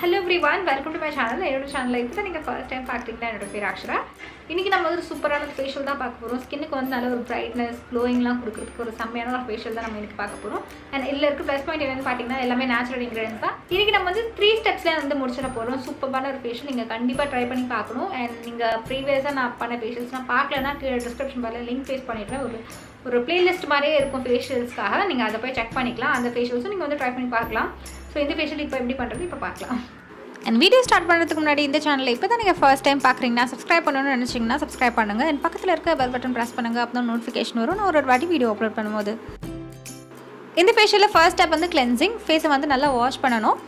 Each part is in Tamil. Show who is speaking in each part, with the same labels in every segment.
Speaker 1: Hello everyone, welcome to my channel. என்னோட சேனல்ல இப்போ நீங்க ஃபர்ஸ்ட் டைம் பார்க்குறீங்கன்னா என்னோட பேர் அக்ஷரா. இன்னைக்கு நம்ம ஒரு சூப்பரான ஃபேஷியல் தான் பார்க்க போறோம். ஸ்கின்னுக்கு வந்து நல்ல ஒரு பிரைட்னஸ், க்ளோயிங்லாம் கொடுக்கிறதுக்கு ஒரு செம்மையான ஒரு ஃபேஷியல் தான் நம்ம இன்னைக்கு பார்க்க போறோம். அண்ட் இதுல இருக்க ப்ளஸ் பாயிண்ட் என்னன்னு பார்த்தீங்கன்னா எல்லாமே நேச்சுரல் இன்கிரிடியன்ட்ஸ் தான். இன்னைக்கு நம்ம வந்து 3 ஸ்டெப்ஸ்ல வந்து முடிச்சிட போறோம். சூப்பரான ஒரு ஃபேஷியல் நீங்க கண்டிப்பா ட்ரை பண்ணி பார்க்கணும். அண்ட் நீங்க ப்ரீவியஸா நான் பண்ண ஃபேஷியல்ஸ்லாம் பார்க்கலனா கீழ டிஸ்கிரிப்ஷன் பாக்ஸ்ல லிங்க் பேஸ்ட் பண்ணிடுறேன். ஒரு பிளேலிஸ்ட் மாதிரியே இருக்கும் ஃபேஷியல்ஸ்க்காக. நீங்க அதை போய் செக் பண்ணிக்கலாம். அந்த ஃபேஷியல்ஸும் நீங்க வந்து ட்ரை பண்ணி பார்க்கலாம். ஸோ இந்த ஃபேஷியல் இப்போ எப்படி பண்ணுறது இப்போ பார்க்கலாம். அண்ட் வீடியோ ஸ்டார்ட் பண்ணுறதுக்கு முன்னாடி இந்த சேனலில் இப்போ தான் நீங்கள் ஃபர்ஸ்ட் டைம் பார்க்குறீங்கன்னா சப்ஸ்கிரைப் பண்ணணும்னு நினச்சிங்கன்னா சப்ஸ்கிரைப் பண்ணுங்கள். அண்ட் பக்கத்தில் இருக்க பெல் பட்டன் ப்ரெஸ் பண்ணுங்கள். அப்போ தான் நோட்டிஃபிகேஷன் வரும் நான் ஒரு வாட்டி வீடியோ அப்லோட் பண்ணும்போது. இந்த ஃபேஷியலில் ஃபர்ஸ்ட் ஸ்டெப் வந்து கிளென்சிங். ஃபேஸை வந்து நல்லா வாஷ் பண்ணணும்.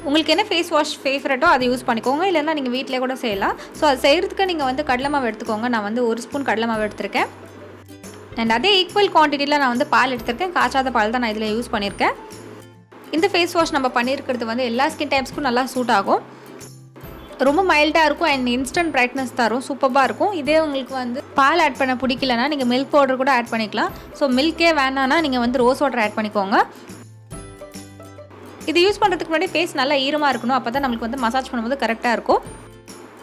Speaker 1: உங்களுக்கு என்ன ஃபேஸ் வாஷ் ஃபேவரட்டோ அதை யூஸ் பண்ணிக்கோங்க. இல்லைன்னா நீங்கள் வீட்டிலே கூட செய்யலாம். ஸோ அது செய்கிறதுக்கு நீங்கள் வந்து கடலை மாவு எடுத்துக்கோங்க. நான் வந்து 1 ஸ்பூன் கடலை மாவு எடுத்திருக்கேன். அண்ட் அதே ஈக்குவல் குவான்டிட்டியில் நான் வந்து பால் எடுத்திருக்கேன். காய்ச்சாத பால் தான் நான் இதில் யூஸ் பண்ணியிருக்கேன். இந்த ஃபேஸ் வாஷ் நம்ம பண்ணியிருக்கிறது வந்து எல்லா ஸ்கின் டைப்ஸ்க்கும் நல்லா சூட் ஆகும். ரொம்ப மைல்டாக இருக்கும் அண்ட் இன்ஸ்டன்ட் பிரைட்னஸ் தரும். சூப்பராக இருக்கும். இதே உங்களுக்கு வந்து பால் ஆட் பண்ண பிடிக்கலன்னா நீங்கள் மில்க் பவுடர் கூட ஆட் பண்ணிக்கலாம். ஸோ மில்கே வேணான்னா நீங்கள் வந்து ரோஸ் வாட்டர் ஆட் பண்ணிக்கோங்க. இது யூஸ் பண்ணுறதுக்கு முன்னாடி ஃபேஸ் நல்லா ஈரமாக இருக்கணும். அப்போ தான் நம்மளுக்கு வந்து மசாஜ் பண்ணும்போது கரெக்டாக இருக்கும்.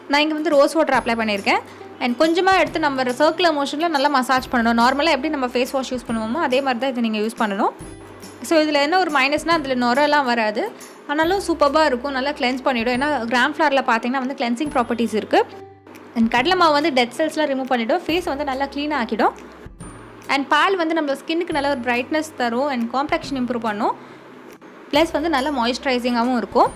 Speaker 1: நான் இங்கே வந்து ரோஸ் வாட்டர் அப்ளை பண்ணியிருக்கேன். அண்ட் கொஞ்சமாக எடுத்து நம்ம சர்க்குலர் மோஷனில் நல்லா மசாஜ் பண்ணணும். நார்மலாக எப்படி நம்ம ஃபேஸ் வாஷ் யூஸ் பண்ணுவோமோ அதே மாதிரி தான் இதை நீங்கள் யூஸ் பண்ணணும். ஸோ இதில் என்ன ஒரு மைனஸ்னால் அதில் நுரெல்லாம் வராது. ஆனாலும் சூப்பராக இருக்கும். நல்லா கிளென்ஸ் பண்ணிவிடும். ஏன்னா கிராம் ஃப்ளாரில் பார்த்தீங்கன்னா வந்து கிளென்சிங் ப்ராப்பர்ட்டிஸ் இருக்குது. அண்ட் கடலை மாவு வந்து டெட் செல்ஸ்லாம் ரிமூவ் பண்ணிவிடும். ஃபேஸ் வந்து நல்லா க்ளீனாக ஆக்கிடும். அண்ட் பால் வந்து நம்ம ஸ்கின்னுக்கு நல்ல ஒரு பிரைட்னஸ் தரும் அண்ட் காம்ப்ளெக்ஷன் இம்ப்ரூவ் பண்ணும். ப்ளஸ் வந்து நல்லா மாய்ஸ்சரைசிங்காகவும் இருக்கும்.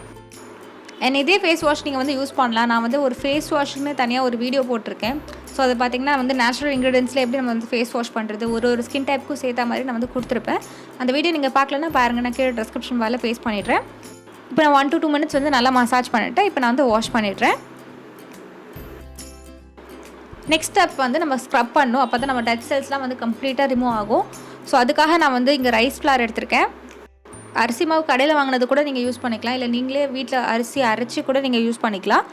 Speaker 1: அண்ட் இதே ஃபேஸ் வாஷ் நீங்கள் வந்து யூஸ் பண்ணலாம். நான் வந்து ஒரு ஃபேஸ் வாஷ்னு தனியாக ஒரு வீடியோ போட்டிருக்கேன். ஸோ அதை பார்த்திங்கன்னா வந்து நேச்சுரல் இன்க்ரீடியன்ஸில் எப்படி நம்ம வந்து ஃபேஸ் வாஷ் பண்ணுறது ஒரு ஸ்கின் டைப்புக்கும் சேர்த்தா மாதிரி நான் வந்து கொடுத்துருப்பேன். அந்த வீடியோ நீங்கள் பார்க்கலன்னா பாருங்கள். நான் கீழே டிஸ்கிரிப்ஷன் பாக்ஸில் பேஸ்ட் பண்ணிடுறேன். இப்போ நான் 1 to 2 minutes வந்து நல்லா மசாஜ் பண்ணிவிட்டேன். இப்போ நான் வந்து வாஷ் பண்ணிடுறேன். நெக்ஸ்ட் ஸ்டெப் வந்து நம்ம ஸ்க்ரப் பண்ணணும். அப்போ தான் நம்ம டெட் செல்ஸ்லாம் வந்து கம்ப்ளீட்டாக ரிமூவ் ஆகும். ஸோ அதுக்காக நான் வந்து இங்கே ரைஸ் ஃப்ளார் எடுத்திருக்கேன். அரிசி மாவு கடையில் வாங்கினது கூட நீங்கள் யூஸ் பண்ணிக்கலாம். இல்லை நீங்களே வீட்டில் அரிசி அரைச்சி கூட நீங்கள் யூஸ் பண்ணிக்கலாம்.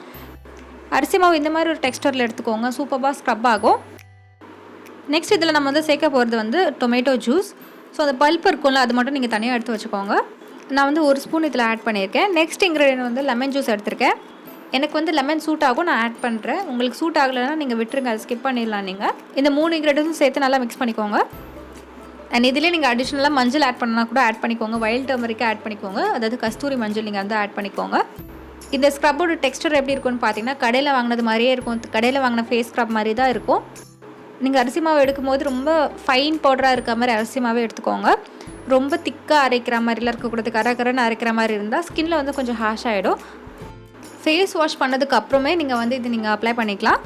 Speaker 1: அரிசி மாவு இந்த மாதிரி ஒரு டெக்ஸ்டரில் எடுத்துக்கோங்க. சூப்பராக ஸ்க்ரப் ஆகும். நெக்ஸ்ட் இதில் நம்ம வந்து சேர்க்க போகிறது வந்து டொமேட்டோ ஜூஸ். ஸோ அந்த பல்ப் இருக்கும்ல அது மட்டும் நீங்கள் தனியாக எடுத்து வச்சுக்கோங்க. நான் வந்து 1 ஸ்பூன் இதில் ஆட் பண்ணியிருக்கேன். நெக்ஸ்ட் இன்க்ரீடியன்ட் வந்து லெமன் ஜூஸ் எடுத்திருக்கேன். எனக்கு வந்து லெமன் சூட் ஆகும். நான் ஆட் பண்ணுறேன். உங்களுக்கு சூட் ஆகலைன்னா நீங்கள் விட்டுருங்க. அதை ஸ்கிப் பண்ணிடலாம். நீங்கள் இந்த 3 இன்க்ரீடியன்ஸும் சேர்த்து நல்லா மிக்ஸ் பண்ணிக்கோங்க. அண்ட் இதிலே நீங்கள் அடிஷ்னலாக மஞ்சள் ஆட் பண்ணால் கூட ஆட் பண்ணிக்கோங்க. வைல்ட் டர்மரிக்கை ஆட் பண்ணிக்கோங்க. அதாவது கஸ்தூரி மஞ்சள் நீங்கள் வந்து ஆட் பண்ணிக்கோங்க. இந்த ஸ்க்ரப்போட டெக்ஸ்டர் எப்படி இருக்கும்னு பார்த்தீங்கன்னா கடையில் வாங்கினது மாதிரியே இருக்கும். கடையில் வாங்கின ஃபேஸ் ஸ்க்ரப் மாதிரி தான் இருக்கும். நீங்கள் அரிசி மாவு எடுக்கும்போது ரொம்ப ஃபைன் பவுடராக இருக்க மாதிரி அரிசி மாவே எடுத்துக்கோங்க. ரொம்ப திக்காக அரைக்கிற மாதிரிலாம் இருக்கக்கூடாது. கரகரன்னு அரைக்கிற மாதிரி இருந்தால் ஸ்கின்னில் வந்து கொஞ்சம் ஹாஷ் ஆகிடும். ஃபேஸ் வாஷ் பண்ணதுக்கு அப்புறமே நீங்கள் வந்து இது நீங்கள் அப்ளை பண்ணிக்கலாம்.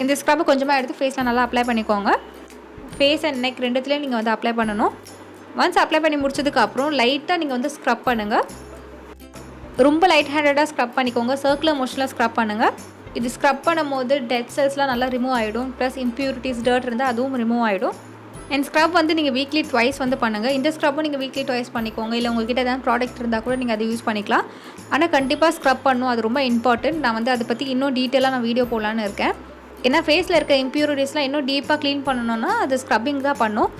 Speaker 1: இந்த ஸ்க்ரப்பை கொஞ்சமாக எடுத்து ஃபேஸில் நல்லா அப்ளை பண்ணிக்கோங்க. ஃபேஸ் அண்ட் நெக் ரெண்டுத்துலேயும் நீங்கள் வந்து அப்ளை பண்ணணும். ஒன்ஸ் அப்ளை பண்ணி முடிச்சதுக்கப்புறம் லைட்டாக நீங்கள் வந்து ஸ்க்ரப் பண்ணுங்கள். ரொம்ப லைட் ஹேண்டடாக ஸ்க்ரப் பண்ணிக்கோங்க. சர்க்குலர் மோஷனில் ஸ்க்ரப் பண்ணுங்கள். இது ஸ்க்ரப் பண்ணும்போது டெட் செல்ஸ்லாம் நல்லா ரிமூவ் ஆகிடும். ப்ளஸ் இம்ப்யூரிட்டிஸ் டர்ட் இருந்தால் அதுவும் ரிமூவ் ஆகிடும். அண்ட் ஸ்க்ரப் வந்து நீங்கள் வீக்லி ட்வைஸ் வந்து பண்ணுங்கள். இந்த ஸ்க்ரப்பும் நீங்கள் வீக்லி ட்வைஸ் பண்ணிக்கோங்க. இல்லை உங்கள்கிட்ட ஏதாவது ப்ராடக்ட் இருந்தால் கூட நீங்கள் அதை யூஸ் பண்ணிக்கலாம். ஆனால் கண்டிப்பாக ஸ்க்ரப் பண்ணணும். அது ரொம்ப இம்பார்ட்டன்ட். நான் வந்து அதை பற்றி இன்னும் டீட்டெயிலாக நான் வீடியோ போடலான்னு இருக்கேன். ஏன்னா ஃபேஸில் இருக்க இம்ப்யூரிட்டிஸ்லாம் இன்னும் டீப்பாக க்ளீன் பண்ணணுன்னா அது ஸ்க்ரப்பிங் தான் பண்ணும்.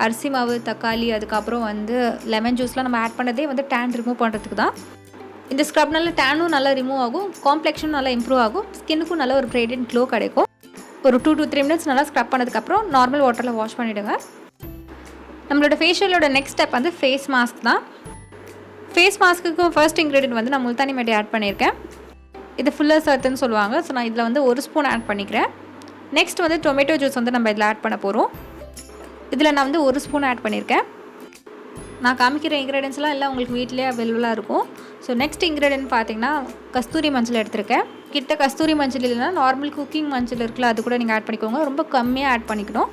Speaker 1: அரிசி மாவு, தக்காளி, அதுக்கப்புறம் வந்து லெமன் ஜூஸ்லாம் நம்ம ஆட் பண்ணதே வந்து டேன் ரிமூவ் பண்ணுறதுக்கு தான். இந்த ஸ்க்ரப்னால டேனும் நல்லா ரிமூவ் ஆகும். காம்ப்ளெக்ஷனும் நல்லா இம்ப்ரூவ் ஆகும். ஸ்கின்னுக்கும் நல்ல ஒரு பிரைட் க்ளோ கிடைக்கும். ஒரு 2 to 3 minutes நல்லா ஸ்க்ரப் பண்ணதுக்கப்புறம் நார்மல் வாட்டரில் வாஷ் பண்ணிவிடுங்க. நம்மளோட ஃபேஷியலோட நெக்ஸ்ட் ஸ்டெப் வந்து ஃபேஸ் மாஸ்க் தான். ஃபேஸ் மாஸ்க்கு ஃபர்ஸ்ட் இன்க்ரீடியன்ட் வந்து நான் முல்தானி மிட்டி ஆட் பண்ணியிருக்கேன். இது ஃபுல்லர் சர்த்துன்னு சொல்லுவாங்க. ஸோ நான் இதில் வந்து 1 ஸ்பூன் ஆட் பண்ணிக்கிறேன். நெக்ஸ்ட் வந்து டொமேட்டோ ஜூஸ் வந்து நம்ம இதில் ஆட் பண்ண போகிறோம். இதில் நான் வந்து 1 ஸ்பூன் ஆட் பண்ணியிருக்கேன். நான் காமிக்கிற இன்க்ரீடியன்ஸ்லாம் எல்லாம் உங்களுக்கு வீட்டிலே அவைலபிளாக இருக்கும். ஸோ நெக்ஸ்ட் இன்க்ரீடியன்ட் பார்த்தீங்கன்னா கஸ்தூரி மஞ்சள் எடுத்திருக்கேன். கிட்ட கஸ்தூரி மஞ்சள் இல்லைன்னா நார்மல் குக்கிங் மஞ்சள் இருக்குல்ல அது கூட நீங்கள் ஆட் பண்ணிக்கோங்க. ரொம்ப கம்மியாக ஆட் பண்ணிக்கணும்.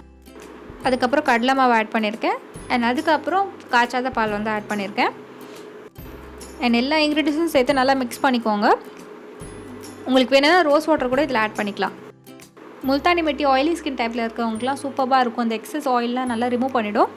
Speaker 1: அதுக்கப்புறம் கடலை மாவு ஆட் பண்ணியிருக்கேன். அண்ட் அதுக்கப்புறம் காய்ச்சாத பால் வந்து ஆட் பண்ணியிருக்கேன். அண்ட் எல்லா இன்க்ரீடியன்ஸும் சேர்த்து நல்லா மிக்ஸ் பண்ணிக்கோங்க. உங்களுக்கு வேணும்னா ரோஸ் வாட்டர் கூட இதில் ஆட் பண்ணிக்கலாம். முல்தானி மிட்டி ஆயிலி ஸ்கின் டைப்பில் இருக்கவங்களுக்குலாம் சூப்பராக இருக்கும். அந்த எக்ஸஸ் ஆயிலெலாம் நல்லா ரிமூவ் பண்ணிவிடும்.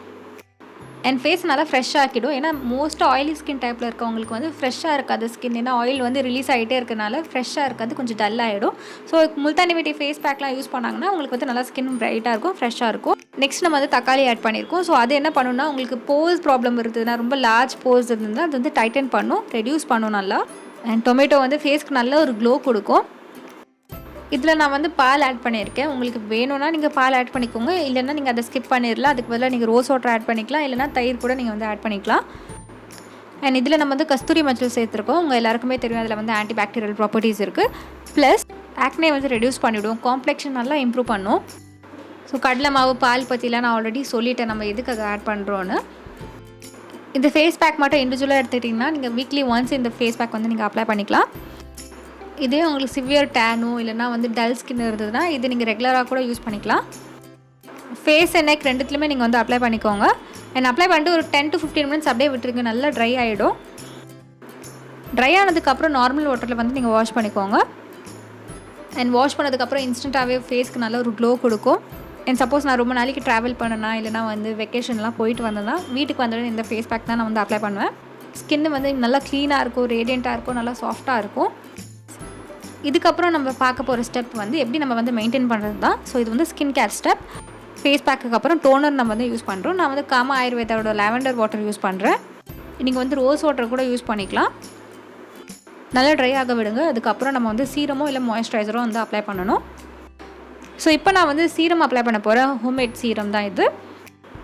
Speaker 1: அண்ட் ஃபேஸ் நல்லா ஃப்ரெஷ்ஷாக ஆக்கிடும். ஏன்னா மோஸ்ட்டாக ஆயிலி ஸ்கின் டைப்பில் இருக்கவங்களுக்கு வந்து ஃப்ரெஷ்ஷாக இருக்காது ஸ்கின். ஏன்னா ஆயில் வந்து ரிலீஸ் ஆகிட்டே இருக்கனால ஃப்ரெஷ்ஷாக இருக்காது, கொஞ்சம் டல் ஆகிடும். ஸோ முல்தானி மிட்டி ஃபேஸ் பேக்லாம் யூஸ் பண்ணாங்கன்னா உங்களுக்கு வந்து நல்லா ஸ்கின் பிரைட்டாக இருக்கும், ஃப்ரெஷ்ஷாக இருக்கும். நெக்ஸ்ட் நம்ம வந்து தக்காளி ஆட் பண்ணியிருக்கோம். ஸோ அது என்ன பண்ணுன்னா உங்களுக்கு போஸ் ப்ராப்ளம் இருந்ததுன்னா ரொம்ப லார்ஜ் போஸ் இருந்ததுன்னா அது வந்து டைட்டன் பண்ணும், ரெடியூஸ் பண்ணும் நல்லா. அண்ட் டொமேட்டோ வந்து ஃபேஸ்க்கு நல்ல ஒரு க்ளோ கொடுக்கும். இதில் நான் வந்து பால் ஆட் பண்ணியிருக்கேன். உங்களுக்கு வேணும்னா நீங்கள் பால் ஆட் பண்ணிக்கோங்க, இல்லைன்னா நீங்கள் அதை ஸ்கிப் பண்ணிடலாம். அதுக்கு பதிலாக நீங்கள் ரோஸ் வாட்டர் ஆட் பண்ணிக்கலாம், இல்லைனா தயிர் கூட நீங்கள் வந்து ஆட் பண்ணிக்கலாம். அண்ட் இதில் நம்ம வந்து கஸ்தூரி மஞ்சள் சேர்த்துருக்கோம். உங்கள் எல்லாருக்குமே தெரியும் அதில் வந்து ஆன்டி பாக்டீரியல் ப்ராப்பர்ட்டிஸ் இருக்குது. ப்ளஸ் ஆக்னே வந்து ரெடியூஸ் பண்ணிவிடும், காம்ப்ளெக்ஷன் நல்லா இம்ப்ரூவ் பண்ணும். ஸோ கடலை மாவு பால் பற்றிலாம் நான் ஆல்ரெடி சொல்லிட்டேன் நம்ம எதுக்கு அதை ஆட் பண்ணுறோன்னு. இந்த ஃபேஸ் பேக் மட்டும் இண்டிவிஜுவலாக எடுத்துக்கிட்டிங்கன்னா நீங்கள் வீக்லி ஒன்ஸ் இந்த ஃபேஸ் பேக் வந்து நீங்கள் அப்ளை பண்ணிக்கலாம். இதே உங்களுக்கு சிவியர் டேனோ இல்லைனா வந்து டல் ஸ்கின் இருந்ததுன்னா இது நீங்கள் ரெகுலராக கூட யூஸ் பண்ணிக்கலாம். ஃபேஸ் அண்ட் நெக் ரெண்டுத்துலையுமே நீங்கள் வந்து அப்ளை பண்ணிக்கோங்க. அண்ட் அப்ளை பண்ணிட்டு ஒரு 10 to 15 மினிட்ஸ் அப்படியே விட்டுருங்க, நல்லா ட்ரை ஆகிடும். ட்ரை ஆனதுக்கப்புறம் நார்மல் வாட்டரில் வந்து நீங்கள் வாஷ் பண்ணிக்கோங்க. அண்ட் வாஷ் பண்ணதுக்கப்புறம் இன்ஸ்டண்ட்டாகவே ஃபேஸ்க்கு நல்ல ஒரு க்ளோ கொடுக்கும். அண்ட் சப்போஸ் நான் ரொம்ப நாளைக்கு ட்ராவல் பண்ணேன்னா இல்லைனா வந்து வெக்கேஷன்லாம் போயிட்டு வந்தேன்னா வீட்டுக்கு வந்தோடனே இந்த ஃபேஸ் பேக் தான் நான் வந்து அப்ளை பண்ணுவேன். ஸ்கின்னு வந்து நல்லா க்ளீனாக இருக்கும், ரேடியண்ட்டாக இருக்கும், நல்லா சாஃப்டாக இருக்கும். இதுக்கப்புறம் நம்ம பார்க்க போகிற ஸ்டெப் வந்து எப்படி நம்ம வந்து மெயின்டைன் பண்ணுறது தான். ஸோ இது வந்து ஸ்கின் கேர் ஸ்டெப். ஃபேஸ் பேக்குக்கு அப்புறம் டோனர் நம்ம வந்து யூஸ் பண்ணுறோம். நான் வந்து காமா ஆயுர்வேதாவோட லாவெண்டர் வாட்டர் யூஸ் பண்ணுறேன். நீங்கள் வந்து ரோஸ் வாட்டர் கூட யூஸ் பண்ணிக்கலாம். நல்லா ட்ரை ஆக விடுங்க. அதுக்கப்புறம் நம்ம வந்து சீரமோ இல்லை மாய்ஸ்சரைசரோ வந்து அப்ளை பண்ணணும். ஸோ இப்போ நான் வந்து சீரம் அப்ளை பண்ண போகிறேன். ஹோம்மேட் சீரம் தான் இது.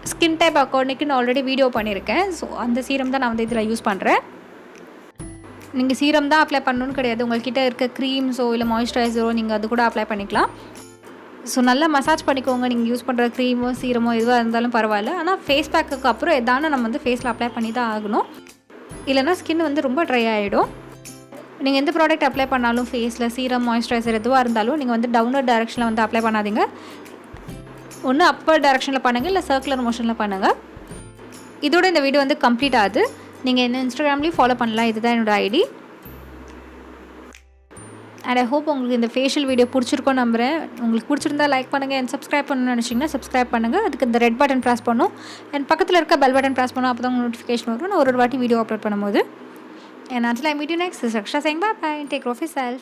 Speaker 1: ஸ்கின் டைப் அக்கார்டிங்க்கு நான் ஆல்ரெடி வீடியோ பண்ணியிருக்கேன். ஸோ அந்த சீரம் தான் நான் வந்து இதில் யூஸ் பண்ணுறேன். நீங்கள் சீரம் தான் அப்ளை பண்ணணும்னு கிடையாது, உங்கள்கிட்ட இருக்க க்ரீம்ஸோ இல்லை மாய்ஸ்சரைசரோ நீங்கள் அது கூட அப்ளை பண்ணிக்கலாம். ஸோ நல்லா மசாஜ் பண்ணிக்கோங்க. நீங்கள் யூஸ் பண்ணுற க்ரீமோ சீரமோ எதுவாக இருந்தாலும் பரவாயில்ல. ஆனால் ஃபேஸ் பேக்குக்கு அப்புறம் எதான நம்ம வந்து ஃபேஸில் அப்ளை பண்ணி தான் ஆகணும், இல்லைனா ஸ்கின் வந்து ரொம்ப ட்ரை ஆகிடும். நீங்கள் எந்த ப்ராடக்ட் அப்ளை பண்ணாலும் ஃபேஸில் சீரம் மாய்ஸ்சரைசர் எதுவாக இருந்தாலும் நீங்கள் வந்து டவுன்வர்ட் டைரெக்ஷனில் வந்து அப்ளை பண்ணாதீங்க. ஒன்று அப்பர் டைரெக்ஷனில் பண்ணுங்கள், இல்லை சர்க்குலர் மோஷனில் பண்ணுங்கள். இதோட இந்த வீடியோ வந்து கம்ப்ளீட் ஆகுது. நீங்கள் என்ன இன்ஸ்டாகிராம்லேயும் ஃபாலோ பண்ணலாம். இதுதான் என்னோடய ஐடி. அண்ட் ஐ ஹோப் உங்களுக்கு இந்த ஃபேஷியல் வீடியோ பிடிச்சிருக்கோன்னு நம்புகிறேன். உங்களுக்கு பிடிச்சிருந்தா லைக் பண்ணுங்கள். அண்ட் சப்ஸ்கிரைப் பண்ணணும்னு நினச்சிங்கன்னா சப்ஸ்கிரைப் பண்ணுங்கள். அதுக்கு இந்த ரெட் பட்டன் ப்ரெஸ் பண்ணணும். அண்ட் பக்கத்தில் இருக்க பெல் பட்டன் ப்ரெஸ் பண்ணணும். அப்போ தான் உங்களுக்கு நோட்டிஃபிகேஷன் வரும் நான் ஒரு வாட்டி வீடியோ அப்லோட் பண்ணும்போது. And until I meet you next, this is Akshara saying bye-bye. Take care of yourself.